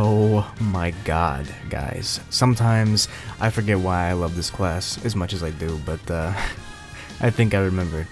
Oh my god, guys. Sometimes I forget why I love this class as much as I do, but I think I remembered.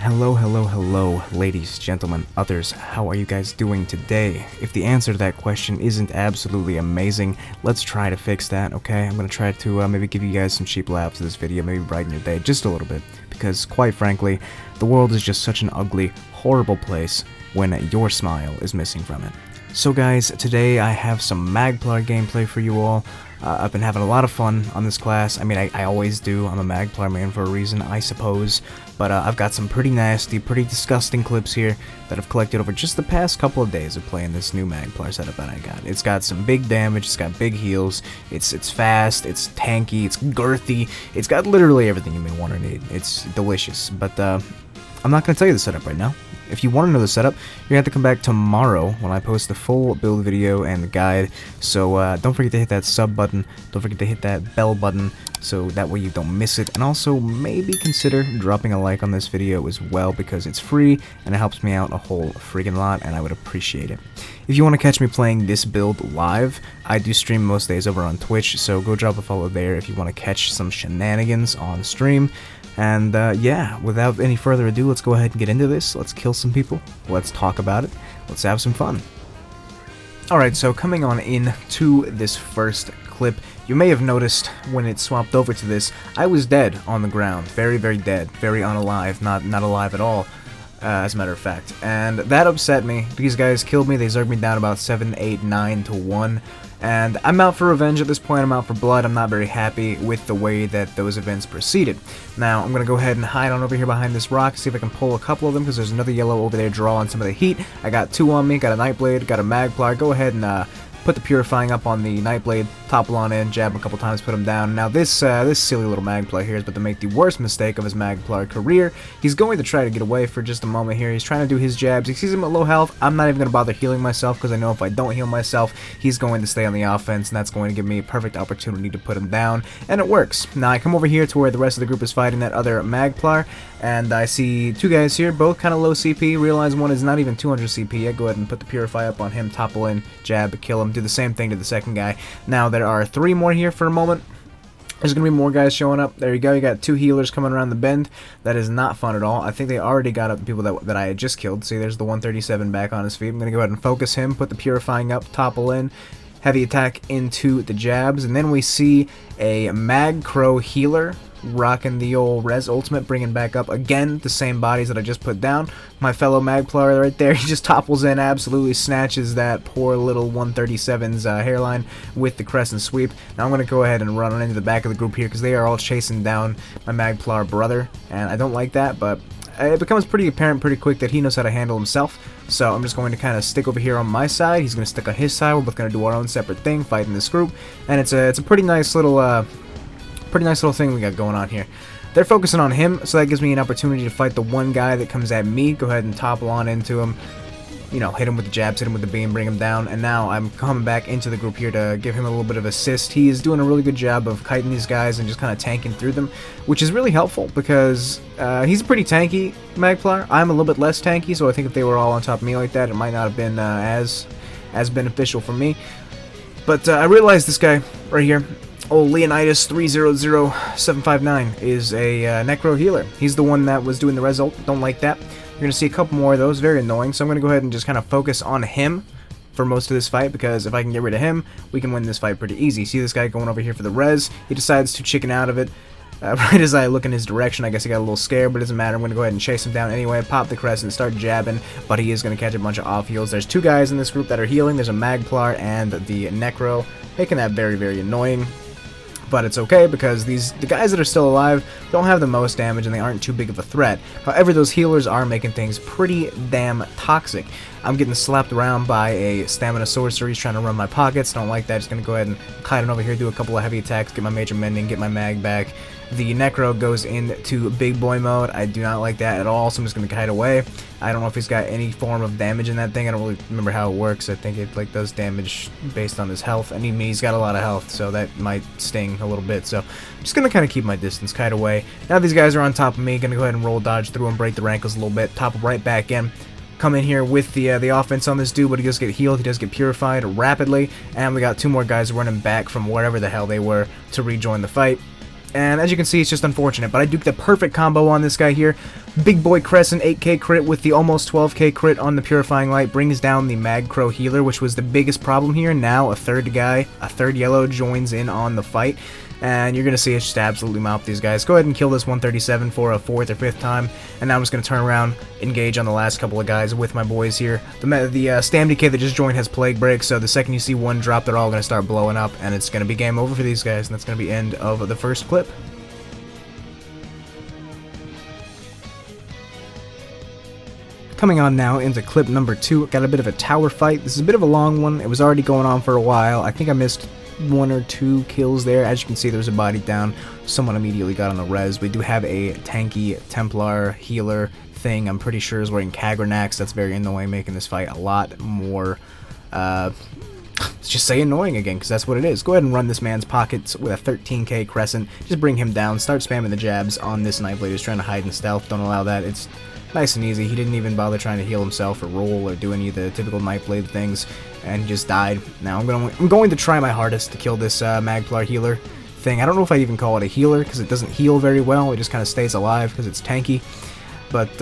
Hello, ladies, gentlemen, others, how are you guys doing today? If the answer to that question isn't absolutely amazing, let's try to fix that, okay? I'm gonna try to maybe give you guys some cheap laughs to this video, maybe brighten your day just a little bit, because quite frankly, the world is just such an ugly, horrible place when your smile is missing from it. So guys, today I have some MagPlar gameplay for you all. I've been having a lot of fun on this class. I mean, I always do. I'm a MagPlar man for a reason, I suppose. But I've got some pretty nasty, pretty disgusting clips here that I've collected over just the past couple of days of playing this new MagPlar setup that I got. It's got some big damage, it's got big heals, it's fast, it's tanky, it's girthy, it's got literally everything you may want or need. It's delicious. But I'm not going to tell you the setup right now. If you want to know the setup, you're going to have to come back tomorrow when I post the full build video and the guide. So don't forget to hit that sub button, don't forget to hit that bell button, so that way you don't miss it. And also maybe consider dropping a like on this video as well, because it's free and it helps me out a whole friggin' lot, and I would appreciate it. If you want to catch me playing this build live, I do stream most days over on Twitch, so go drop a follow there if you want to catch some shenanigans on stream. And yeah, without any further ado, let's go ahead and get into this. Let's kill some people, let's talk about it, let's have some fun. Alright, so coming on into this first clip, you may have noticed when it swapped over to this, I was dead on the ground, very dead, very unalive, not alive at all, as a matter of fact. And that upset me. These guys killed me, they zerged me down about 7, 8, 9 to 1. And I'm out for revenge at this point, I'm out for blood. I'm not very happy with the way that those events proceeded. Now, I'm going to go ahead and hide on over here behind this rock, see if I can pull a couple of them, because there's another yellow over there drawing some of the heat. I got 2 on me, got a Nightblade, got a MagPlar. Go ahead and put the Purifying up on the Nightblade, topple on in, jab him a couple times, put him down. Now this silly little MagPlar here is about to make the worst mistake of his MagPlar career. He's going to try to get away for just a moment here. He's trying to do his jabs. He sees him at low health. I'm not even going to bother healing myself, because I know if I don't heal myself, he's going to stay on the offense, and that's going to give me a perfect opportunity to put him down, and it works. Now I come over here to where the rest of the group is fighting that other MagPlar, and I see 2 guys here, both kind of low CP. Realize one is not even 200 CP yet. Go ahead and put the Purify up on him, topple in, jab, kill him, do the same thing to the second guy. Now there are 3 more here for a moment. There's going to be more guys showing up. There you go, you got 2 healers coming around the bend. That is not fun at all. I think they already got up the people that I had just killed. See, there's the 137 back on his feet. I'm going to go ahead and focus him, put the Purifying up, topple in, heavy attack into the jabs, and then we see a Kuro healer rocking the old res ultimate, bringing back up again the same bodies that I just put down. My fellow MagPlar right there, he just topples in, absolutely snatches that poor little 137's hairline with the crescent sweep. Now I'm going to go ahead and run into the back of the group here, because they are all chasing down my MagPlar brother, and I don't like that, but it becomes pretty apparent pretty quick that he knows how to handle himself. So I'm just going to kind of stick over here on my side. He's going to stick on his side. We're both going to do our own separate thing, fighting this group, and it's a pretty nice little thing we got going on here. They're focusing on him, so that gives me an opportunity to fight the one guy that comes at me. Go ahead and topple on into him. You know, hit him with the jabs, hit him with the beam, bring him down, and now I'm coming back into the group here to give him a little bit of assist. He is doing a really good job of kiting these guys and just kind of tanking through them, which is really helpful, because he's a pretty tanky MagPlar. I'm a little bit less tanky, so I think if they were all on top of me like that, it might not have been as beneficial for me. But I realized this guy right here, old Leonidas 300759, is a Necro healer. He's the one that was doing the res ult. Don't like that. You're going to see a couple more of those, very annoying, so I'm going to go ahead and just kind of focus on him for most of this fight, because if I can get rid of him, we can win this fight pretty easy. See this guy going over here for the res, he decides to chicken out of it. Right as I look in his direction, I guess he got a little scared, but it doesn't matter. I'm going to go ahead and chase him down anyway, pop the crescent, start jabbing, but he is going to catch a bunch of off heals. There's 2 guys in this group that are healing. There's a MagPlar and the Necro, making that very annoying. But it's okay, because the guys that are still alive don't have the most damage and they aren't too big of a threat. However, those healers are making things pretty damn toxic. I'm getting slapped around by a stamina sorcerer. He's trying to run my pockets. Don't like that. Just gonna go ahead and kite him over here, do a couple of heavy attacks, get my major mending, get my mag back. The Necro goes into big boy mode. I do not like that at all, so I'm just gonna kite away. I don't know if he's got any form of damage in that thing. I don't really remember how it works. I think it like does damage based on his health. And he's got a lot of health, so that might sting a little bit. So I'm just gonna kind of keep my distance, kite away. Now these guys are on top of me. Gonna go ahead and roll dodge through and break their ankles a little bit. Topple right back in. come in here with the offense on this dude, but he does get healed, he does get purified rapidly, and we got 2 more guys running back from wherever the hell they were to rejoin the fight. And as you can see, it's just unfortunate, but I duped the perfect combo on this guy here. Big boy Crescent 8k crit with the almost 12k crit on the Purifying Light brings down the Magcro healer, which was the biggest problem here. Now a third yellow joins in on the fight, and you're going to see us just absolutely mop these guys. Go ahead and kill this 137 for a 4th or 5th time, and now I'm just going to turn around, engage on the last couple of guys with my boys here. The Stam DK that just joined has Plague Break, so the second you see one drop, they're all going to start blowing up, and it's going to be game over for these guys, and that's going to be end of the first clip. Coming on now into clip number 2, got a bit of a tower fight. This is a bit of a long one. It was already going on for a while. I think I missed 1 or 2 kills there. As you can see, there's a body down. Someone immediately got on the res. We do have a tanky Templar healer thing. I'm pretty sure is wearing Kagranax. That's very annoying, making this fight a lot more, let's just say annoying again, because that's what it is. Go ahead and run this man's pockets with a 13k Crescent. Just bring him down. Start spamming the jabs on this Nightblade who's trying to hide in stealth. Don't allow that. It's nice and easy. He didn't even bother trying to heal himself or roll or do any of the typical Nightblade things, and he just died. Now I'm going to try my hardest to kill this Magplar healer thing. I don't know if I'd even call it a healer, because it doesn't heal very well. It just kind of stays alive because it's tanky. But,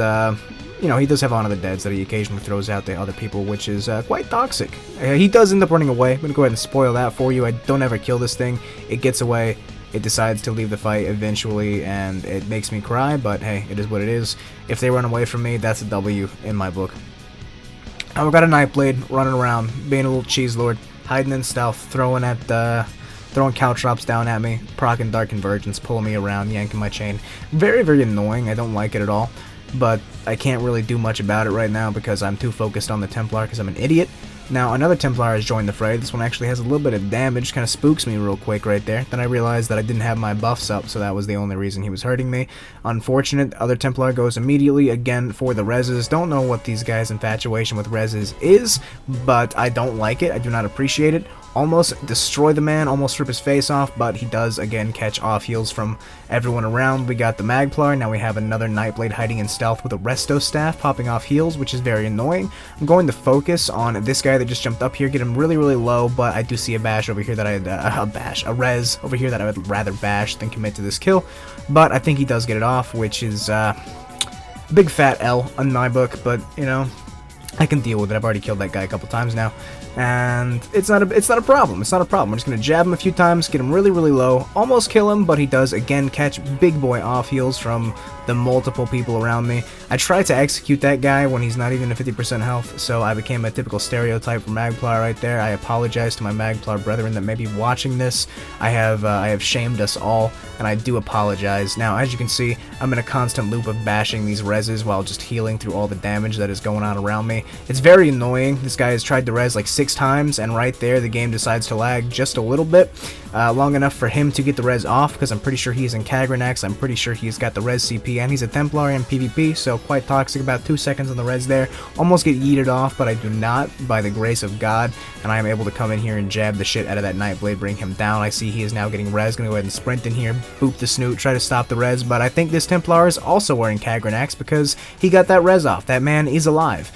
you know, he does have Honor the Deads that he occasionally throws out to other people, which is quite toxic. He does end up running away. I'm going to go ahead and spoil that for you. I don't ever kill this thing. It gets away. It decides to leave the fight eventually, and it makes me cry, but hey, it is what it is. If they run away from me, that's a W in my book. I've got a Nightblade running around, being a little cheese lord, hiding in stealth, throwing caltrops down at me, proccing Dark Convergence, pulling me around, yanking my chain. Very, very annoying. I don't like it at all, but I can't really do much about it right now because I'm too focused on the Templar because I'm an idiot. Now, another Templar has joined the fray. This one actually has a little bit of damage, kind of spooks me real quick right there. Then I realized that I didn't have my buffs up, so that was the only reason he was hurting me. Unfortunate. Other Templar goes immediately again for the reses. Don't know what these guys' infatuation with reses is, but I don't like it. I do not appreciate it. Almost destroy the man, almost rip his face off, but he does again catch off heals from everyone around. We got the Magplar. Now we have another Nightblade hiding in stealth with a Resto Staff popping off heals, which is very annoying. I'm going to focus on this guy that just jumped up here, get him really, really low, but I do see a bash over here that a res over here that I would rather bash than commit to this kill. But I think he does get it off, which is big fat L in my book, but you know, I can deal with it. I've already killed that guy a couple times now, and it's not a problem. It's not a problem. We're just gonna jab him a few times, get him really, really low, almost kill him, but he does again catch big boy off heals from the multiple people around me. I tried to execute that guy when he's not even at 50% health, so I became a typical stereotype for Magplar right there. I apologize to my Magplar brethren that may be watching this. I have shamed us all, and I do apologize. Now, as you can see, I'm in a constant loop of bashing these reses while just healing through all the damage that is going on around me. It's very annoying. This guy has tried to res like 6 times, and right there the game decides to lag just a little bit, long enough for him to get the res off, because I'm pretty sure he's in Kagranax. I'm pretty sure he's got the res CP, and he's a Templar in PvP, so quite toxic. About 2 seconds on the res there. Almost get yeeted off, but I do not, by the grace of God, and I am able to come in here and jab the shit out of that Nightblade, bring him down. I see he is now getting res. Gonna go ahead and sprint in here, boop the snoot, try to stop the res, but I think this Templar is also wearing Kagranax because he got that res off. That man is alive.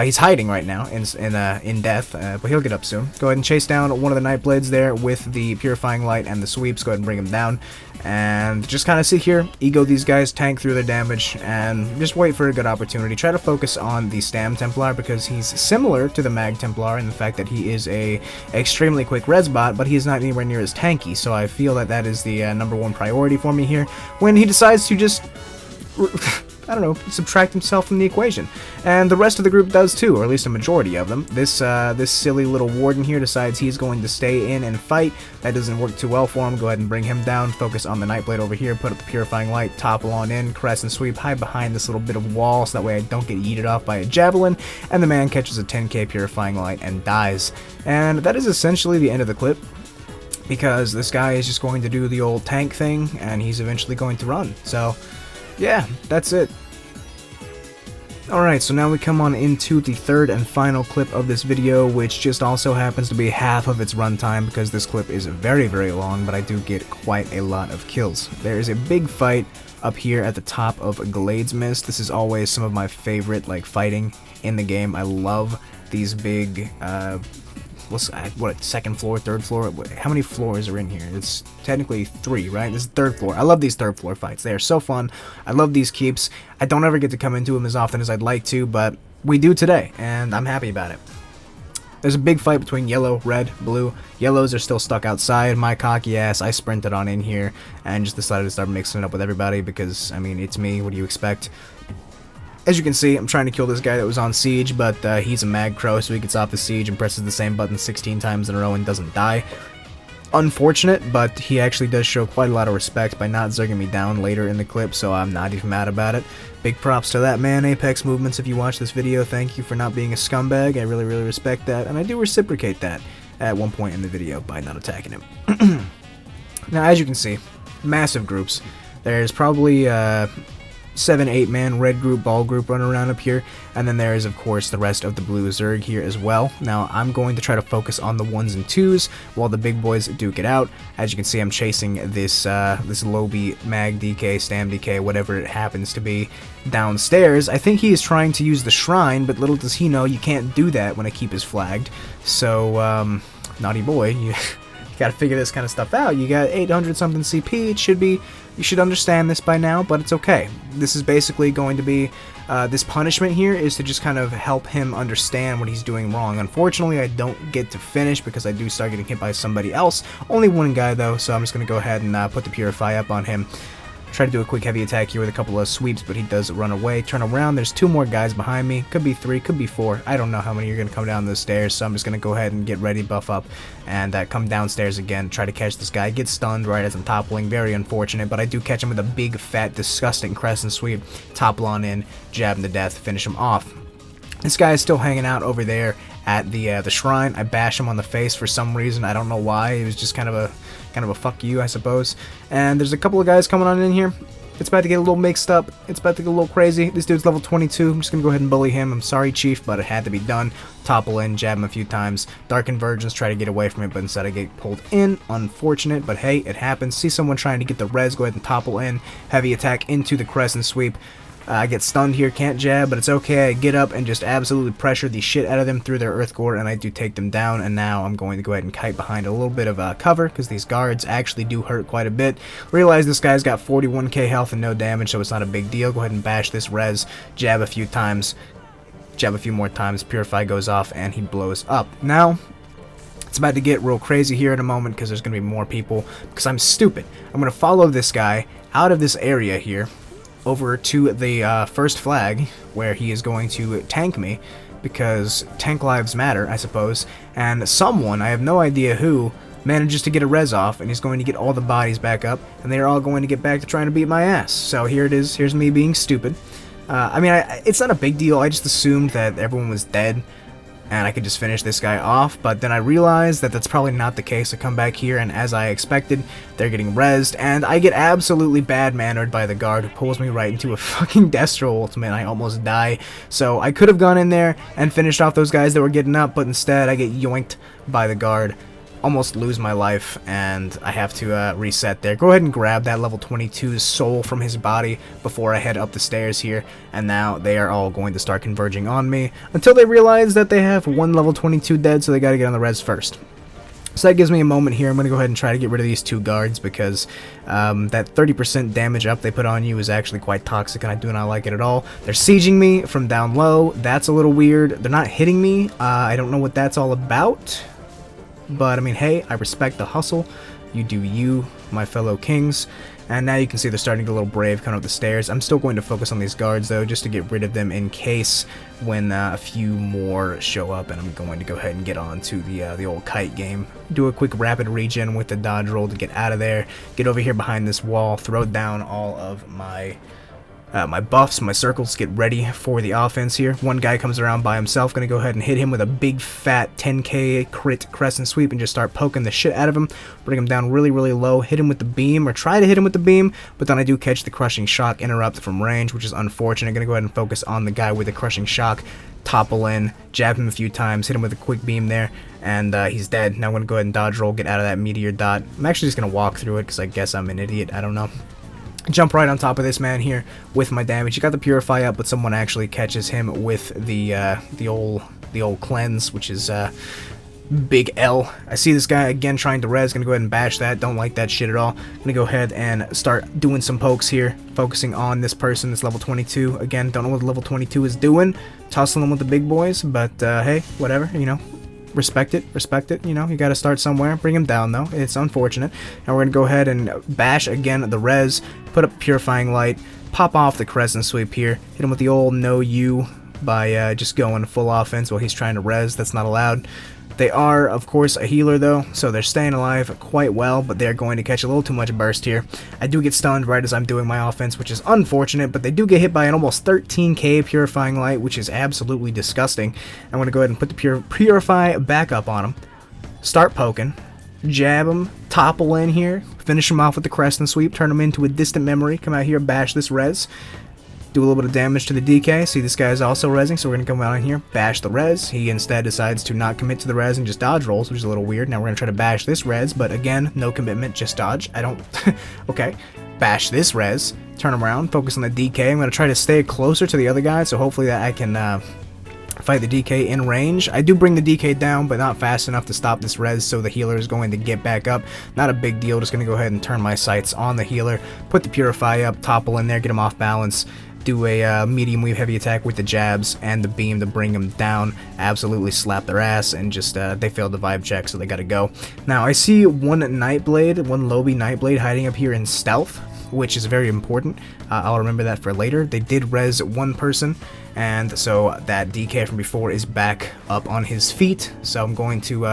He's hiding right now in death, but he'll get up soon. Go ahead and chase down one of the Nightblades there with the Purifying Light and the sweeps. Go ahead and bring him down, and just kind of sit here, ego these guys, tank through their damage, and just wait for a good opportunity. Try to focus on the Stam Templar because he's similar to the Mag Templar in the fact that he is a extremely quick res bot, but he is not anywhere near as tanky, so I feel that that is the #1 priority for me here when he decides to just I don't know, subtract himself from the equation. And the rest of the group does too, or at least a majority of them. This silly little warden here decides he's going to stay in and fight. That doesn't work too well for him. Go ahead and bring him down, focus on the Nightblade over here, put up the Purifying Light, topple on in, caress and sweep, hide behind this little bit of wall so that way I don't get yeeted off by a javelin, and the man catches a 10k Purifying Light and dies. And that is essentially the end of the clip, because this guy is just going to do the old tank thing, and he's eventually going to run. So yeah, that's it. Alright, so now we come on into the third and final clip of this video, which just also happens to be half of its runtime because this clip is very, very long, but I do get quite a lot of kills. There is a big fight up here at the top of Glades Mist. This is always some of my favorite like fighting in the game. I love these big what, second floor, third floor? How many floors are in here? It's technically 3, right? This is third floor. I love these third floor fights. They are so fun. I love these keeps. I don't ever get to come into them as often as I'd like to, but we do today, and I'm happy about it. There's a big fight between yellow, red, blue. Yellows are still stuck outside. My cocky ass, I sprinted on in here and just decided to start mixing it up with everybody because, I mean, it's me. What do you expect? As you can see, I'm trying to kill this guy that was on siege, but he's a mag crow, so he gets off the siege and presses the same button 16 times in a row and doesn't die. Unfortunate, but he actually does show quite a lot of respect by not zerging me down later in the clip, so I'm not even mad about it. Big props to that man, Apex Movements. If you watch this video, thank you for not being a scumbag. I really, really respect that, and I do reciprocate that at one point in the video by not attacking him. Now, as you can see, massive groups. There's probably 7-8 man red group, ball group running around up here, and then there is of course the rest of the blue Zerg here as well. Now I'm going to try to focus on the 1s and 2s while the big boys duke it out. As you can see, I'm chasing this this Lobby Mag DK, Stam DK, whatever it happens to be, downstairs. I think he is trying to use the shrine, but little does he know you can't do that when a keep is flagged. So naughty boy, you gotta figure this kind of stuff out. You got 800 something CP. It should be, you should understand this by now, but it's okay. This is basically going to be, this punishment here is to just kind of help him understand what he's doing wrong. Unfortunately, I don't get to finish because I do start getting hit by somebody else. Only one guy though, so I'm just gonna go ahead and put the Purify up on him. Try to do a quick heavy attack here with a couple of sweeps, but he does run away. Turn around, there's 2 more guys behind me. Could be 3, could be 4. I don't know how many are going to come down those stairs, so I'm just going to go ahead and get ready, buff up, and come downstairs again. Try to catch this guy. Get stunned right as I'm toppling. Very unfortunate, but I do catch him with a big, fat, disgusting crescent sweep. Topple on in, jab him to death, finish him off. This guy is still hanging out over there at the shrine. I bash him on the face for some reason. I don't know why. It was just kind of a fuck you, I suppose. And there's a couple of guys coming on in here. It's about to get a little mixed up. It's about to get a little crazy. This dude's level 22. I'm just gonna go ahead and bully him. I'm sorry, Chief, but it had to be done. Topple in, jab him a few times. Dark Convergence, try to get away from it, but instead I get pulled in. Unfortunate, but hey, it happens. See someone trying to get the res, go ahead and topple in. Heavy attack into the crescent sweep. I get stunned here, can't jab, but it's okay. I get up and just absolutely pressure the shit out of them through their Earth Gore, and I do take them down, and now I'm going to go ahead and kite behind a little bit of cover, because these guards actually do hurt quite a bit. Realize this guy's got 41k health and no damage, so it's not a big deal. Go ahead and bash this res, jab a few times, jab a few more times, Purify goes off, and he blows up. Now, it's about to get real crazy here in a moment, because there's going to be more people, because I'm stupid. I'm going to follow this guy out of this area here, over to the first flag, where he is going to tank me, because tank lives matter, I suppose, and someone, I have no idea who, manages to get a res off, and he's going to get all the bodies back up, and they're all going to get back to trying to beat my ass. So here it is, here's me being stupid. I mean, it's not a big deal, I just assumed that everyone was dead, and I could just finish this guy off, but then I realized that that's probably not the case. I come back here, and as I expected, they're getting rezzed, and I get absolutely bad-mannered by the guard, who pulls me right into a fucking Destro ultimate. I almost die, so I could have gone in there and finished off those guys that were getting up, but instead I get yoinked by the guard, almost lose my life, and I have to reset there. Go ahead and grab that level 22's soul from his body before I head up the stairs here, and now they are all going to start converging on me until they realize that they have 1 level 22 dead, so they gotta get on the res first. So that gives me a moment here. I'm going to go ahead and try to get rid of these 2 guards, because that 30% damage up they put on you is actually quite toxic, and I do not like it at all. They're sieging me from down low. That's a little weird. They're not hitting me. I don't know what that's all about. But, I mean, hey, I respect the hustle. You do you, my fellow kings. And now you can see they're starting to get a little brave coming up the stairs. I'm still going to focus on these guards, though, just to get rid of them in case when a few more show up. And I'm going to go ahead and get on to the old kite game. Do a quick rapid regen with the dodge roll to get out of there. Get over here behind this wall. Throw down all of my buffs, my circles, get ready for the offense here. One guy comes around by himself, gonna go ahead and hit him with a big fat 10k crit crescent sweep and just start poking the shit out of him. Bring him down really, really low, hit him with the beam, or try to hit him with the beam, but then I do catch the crushing shock interrupt from range, which is unfortunate. Gonna go ahead and focus on the guy with the crushing shock, topple in, jab him a few times, hit him with a quick beam there, and he's dead. Now I'm gonna go ahead and dodge roll, get out of that meteor dot. I'm actually just gonna walk through it, because I guess I'm an idiot, I don't know. jump right on top of this man here with my damage. You got the Purify up, but someone actually catches him with the old cleanse, which is big L. I see this guy again trying to res. Gonna go ahead and bash that. Don't like that shit at all. Gonna go ahead and start doing some pokes here, focusing on this person that's level 22. Again, don't know what level 22 is doing. Tussling them with the big boys, but hey, whatever, you know. Respect it, you know, you gotta start somewhere. Bring him down, though. It's unfortunate. And we're gonna go ahead and bash again the res, put up Purifying Light, pop off the Crescent Sweep here, hit him with the old no you by just going full offense while he's trying to res. That's not allowed. They are, of course, a healer, though, so they're staying alive quite well, but they're going to catch a little too much burst here. I do get stunned right as I'm doing my offense, which is unfortunate, but they do get hit by an almost 13k Purifying Light, which is absolutely disgusting. I'm going to go ahead and put the Purify back up on them, start poking, jab him, topple in here, finish him off with the Crescent Sweep, turn him into a distant memory, come out here, bash this res. Do a little bit of damage to the DK. See, this guy is also resing, so we're going to come out in here, bash the res. He instead decides to not commit to the res and just dodge rolls, which is a little weird. Now we're going to try to bash this res, but again, no commitment, just dodge. I don't... okay. Bash this res, turn him around, focus on the DK. I'm going to try to stay closer to the other guy, so hopefully that I can fight the DK in range. I do bring the DK down, but not fast enough to stop this res, so the healer is going to get back up. Not a big deal, just going to go ahead and turn my sights on the healer, put the Purify up, topple in there, get him off balance, do a medium weave heavy attack with the jabs and the beam to bring them down, absolutely slap their ass, and just they failed the vibe check, so they gotta go. Now I see one Nightblade, one Lobby Nightblade hiding up here in stealth, which is very important. I'll remember that for later. They did res one person, and so that DK from before is back up on his feet, so I'm going to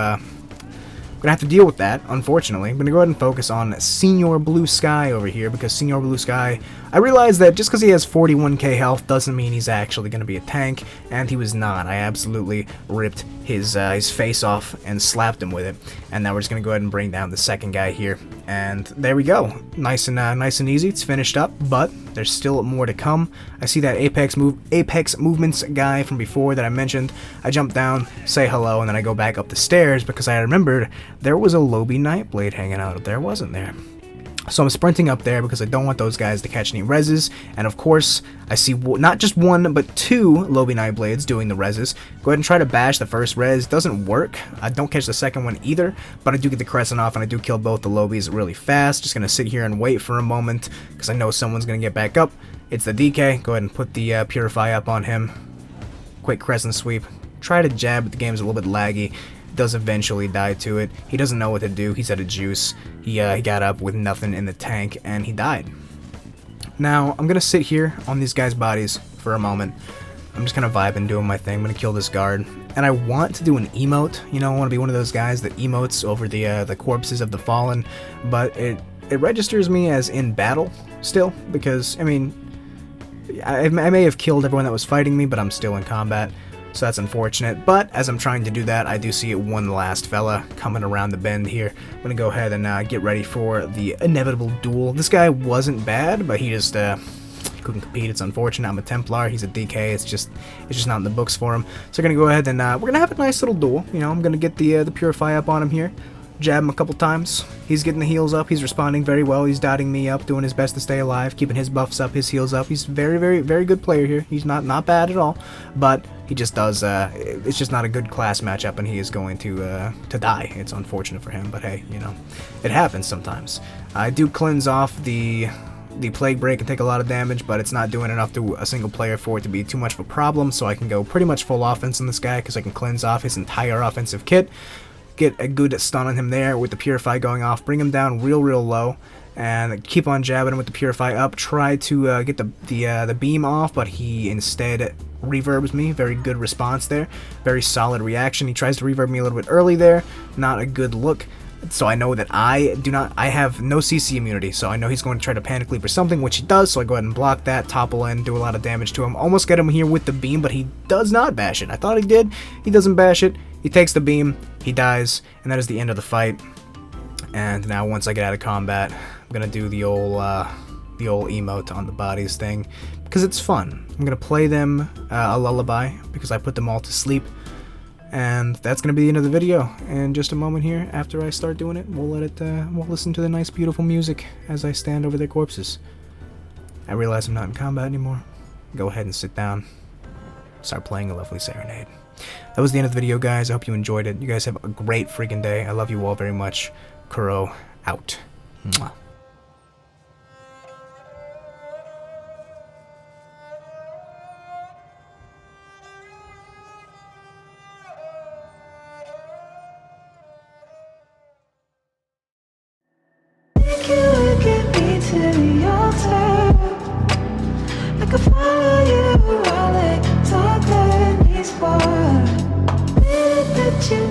gonna have to deal with that, unfortunately. I'm gonna go ahead and focus on Senior Blue Sky over here, because Senior Blue Sky, I realize that just because he has 41k health doesn't mean he's actually gonna be a tank, and he was not. I absolutely ripped his face off and slapped him with it. And now we're just gonna go ahead and bring down the second guy here, and there we go. Nice and easy. It's finished up, but there's still more to come. I see that Apex Movements guy from before that I mentioned. I jump down, say hello, and then I go back up the stairs because I remembered there was a Lobby Nightblade hanging out up there, wasn't there? So I'm sprinting up there because I don't want those guys to catch any reses, and of course, I see not just one, but two Lobby Nightblades doing the reses. Go ahead and try to bash the first res. Doesn't work. I don't catch the second one either, but I do get the Crescent off, and I do kill both the Lobbies really fast. Just going to sit here and wait for a moment, because I know someone's going to get back up. It's the DK. Go ahead and put the Purify up on him. Quick Crescent Sweep. Try to jab, but the game's a little bit laggy. Does eventually die to it. He doesn't know what to do. He's out of juice. He got up with nothing in the tank, and he died. Now, I'm going to sit here on these guys' bodies for a moment. I'm just going to vibe and doing my thing. I'm going to kill this guard. And I want to do an emote. You know, I want to be one of those guys that emotes over the corpses of the fallen. But it registers me as in battle still. Because, I mean, I may have killed everyone that was fighting me, but I'm still in combat. So that's unfortunate, but as I'm trying to do that, I do see one last fella coming around the bend here. I'm going to go ahead and get ready for the inevitable duel. This guy wasn't bad, but he just couldn't compete. It's unfortunate. I'm a Templar. He's a DK. It's just not in the books for him. So we're going to go ahead and we're going to have a nice little duel. You know, I'm going to get the Purify up on him here. Jab him a couple times. He's getting the heals up. He's responding very well. He's dotting me up, doing his best to stay alive, keeping his buffs up, his heals up. He's very, very, very good player here. He's not bad at all, but he just does. It's just not a good class matchup, and he is going to die. It's unfortunate for him, but hey, you know, it happens sometimes. I do cleanse off the Plague Break and take a lot of damage, but it's not doing enough to a single player for it to be too much of a problem. So I can go pretty much full offense on this guy because I can cleanse off his entire offensive kit. Get a good stun on him there with the Purify going off, bring him down real low, and keep on jabbing him with the Purify up. Try to get the beam off, but he instead reverbs me. Very good response there. Very solid reaction. He tries to reverb me a little bit early there. Not a good look. So I know that I have no CC immunity, so I know he's going to try to panic leap or something, which he does, so I go ahead and block that, topple in, do a lot of damage to him. Almost get him here with the beam, but he does not bash it. I thought he did. He doesn't bash it. He takes the beam, he dies, and that is the end of the fight. And now once I get out of combat, I'm going to do the old emote on the bodies thing, because it's fun. I'm going to play them a lullaby, because I put them all to sleep. And that's going to be the end of the video. In just a moment here, after I start doing it, we'll listen to the nice beautiful music as I stand over their corpses. I realize I'm not in combat anymore. Go ahead and sit down. Start playing a lovely serenade. That was the end of the video, guys. I hope you enjoyed it. You guys have a great freaking day. I love you all very much. Kuro, out. Mwah. I could follow you around like dark that needs water. Minute that you